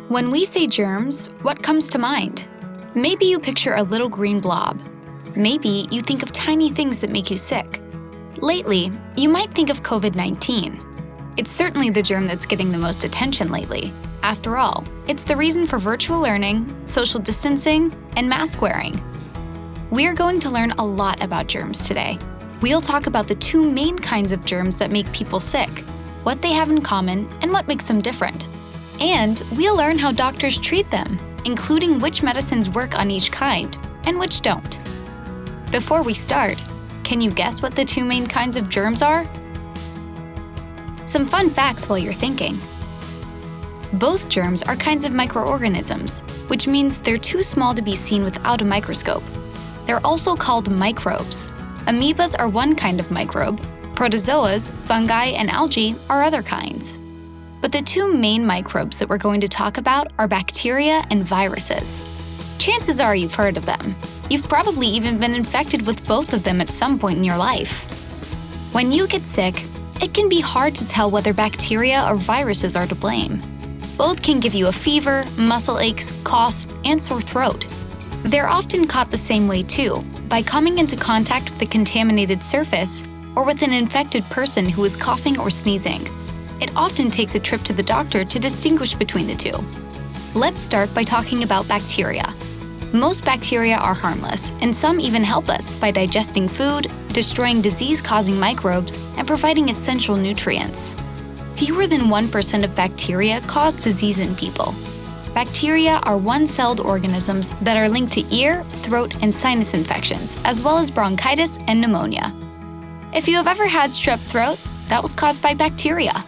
When we say germs, what comes to mind? Maybe you picture a little green blob. Maybe you think of tiny things that make you sick. Lately, you might think of COVID-19. It's certainly the germ that's getting the most attention lately. After all, it's the reason for virtual learning, social distancing, and mask wearing. We're going to learn a lot about germs today. We'll talk about the two main kinds of germs that make people sick, what they have in common, and what makes them different. And we'll learn how doctors treat them, including which medicines work on each kind and which don't. Before we start, can you guess what the two main kinds of germs are? Some fun facts while you're thinking. Both germs are kinds of microorganisms, which means they're too small to be seen without a microscope. They're also called microbes. Amoebas are one kind of microbe. Protozoas, fungi, and algae are other kinds. But the two main microbes that we're going to talk about are bacteria and viruses. Chances are you've heard of them. You've probably even been infected with both of them at some point in your life. When you get sick, it can be hard to tell whether bacteria or viruses are to blame. Both can give you a fever, muscle aches, cough, and sore throat. They're often caught the same way too, by coming into contact with a contaminated surface or with an infected person who is coughing or sneezing. It often takes a trip to the doctor to distinguish between the two. Let's start by talking about bacteria. Most bacteria are harmless, and some even help us by digesting food, destroying disease-causing microbes, and providing essential nutrients. Fewer than 1% of bacteria cause disease in people. Bacteria are one-celled organisms that are linked to ear, throat, and sinus infections, as well as bronchitis and pneumonia. If you have ever had strep throat, that was caused by bacteria.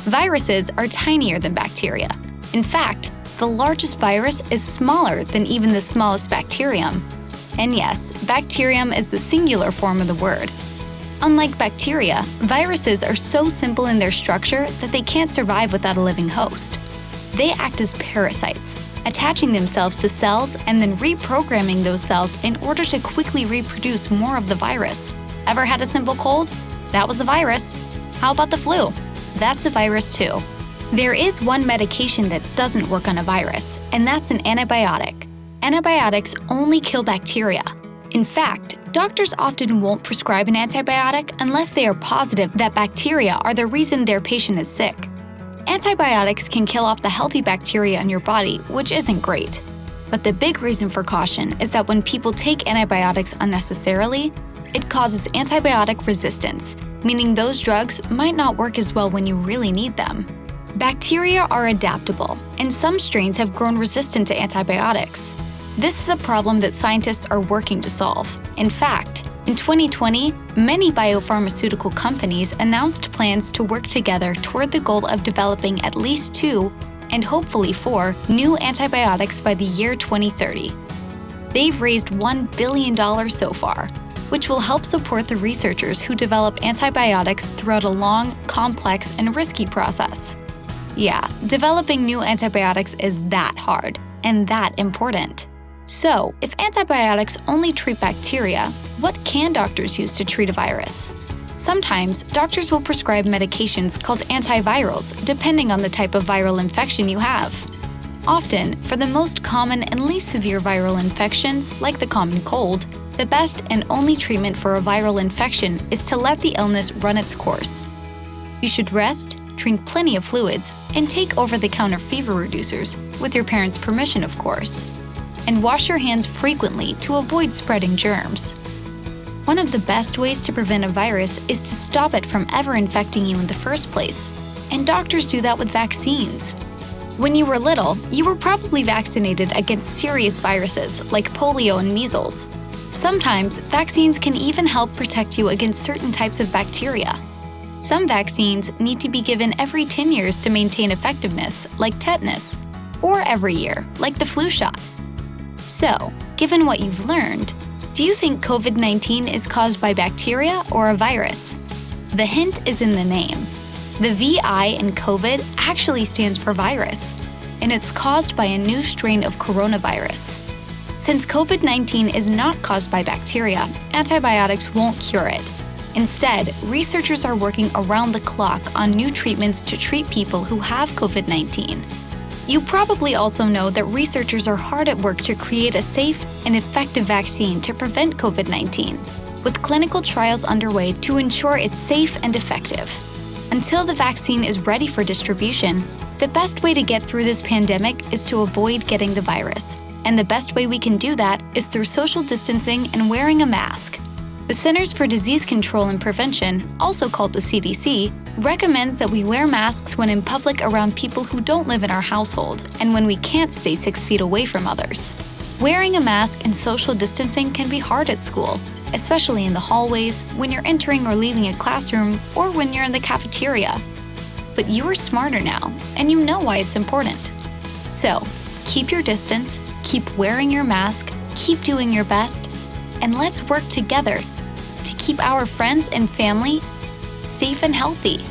Viruses are tinier than bacteria. In fact, the largest virus is smaller than even the smallest bacterium. And yes, bacterium is the singular form of the word. Unlike bacteria, viruses are so simple in their structure that they can't survive without a living host. They act as parasites, attaching themselves to cells and then reprogramming those cells in order to quickly reproduce more of the virus. Ever had a simple cold? That was a virus. How about the flu? That's a virus too. There is one medication that doesn't work on a virus, and that's an antibiotic. Antibiotics only kill bacteria. In fact, doctors often won't prescribe an antibiotic unless they are positive that bacteria are the reason their patient is sick. Antibiotics can kill off the healthy bacteria in your body, which isn't great. But the big reason for caution is that when people take antibiotics unnecessarily, it causes antibiotic resistance, meaning those drugs might not work as well when you really need them. Bacteria are adaptable, and some strains have grown resistant to antibiotics. This is a problem that scientists are working to solve. In fact, in 2020, many biopharmaceutical companies announced plans to work together toward the goal of developing at least 2, and hopefully 4, new antibiotics by the year 2030. They've raised $1 billion so far, which will help support the researchers who develop antibiotics throughout a long, complex, and risky process. Yeah, developing new antibiotics is that hard, and that important. So, if antibiotics only treat bacteria, what can doctors use to treat a virus? Sometimes, doctors will prescribe medications called antivirals, depending on the type of viral infection you have. Often, for the most common and least severe viral infections, like the common cold, the best and only treatment for a viral infection is to let the illness run its course. You should rest, drink plenty of fluids, and take over-the-counter fever reducers, with your parents' permission, of course. And wash your hands frequently to avoid spreading germs. One of the best ways to prevent a virus is to stop it from ever infecting you in the first place. And doctors do that with vaccines. When you were little, you were probably vaccinated against serious viruses like polio and measles. Sometimes, vaccines can even help protect you against certain types of bacteria. Some vaccines need to be given every 10 years to maintain effectiveness, like tetanus, or every year, like the flu shot. So, given what you've learned, do you think COVID-19 is caused by bacteria or a virus? The hint is in the name. The VI in COVID actually stands for virus, and it's caused by a new strain of coronavirus. Since COVID-19 is not caused by bacteria, antibiotics won't cure it. Instead, researchers are working around the clock on new treatments to treat people who have COVID-19. You probably also know that researchers are hard at work to create a safe and effective vaccine to prevent COVID-19, with clinical trials underway to ensure it's safe and effective. Until the vaccine is ready for distribution, the best way to get through this pandemic is to avoid getting the virus. And the best way we can do that is through social distancing and wearing a mask. The Centers for Disease Control and Prevention, also called the CDC, recommends that we wear masks when in public around people who don't live in our household and when we can't stay 6 feet away from others. Wearing a mask and social distancing can be hard at school, especially in the hallways, when you're entering or leaving a classroom, or when you're in the cafeteria. But you are smarter now, and you know why it's important. So, keep your distance, keep wearing your mask, keep doing your best, and let's work together to keep our friends and family safe and healthy.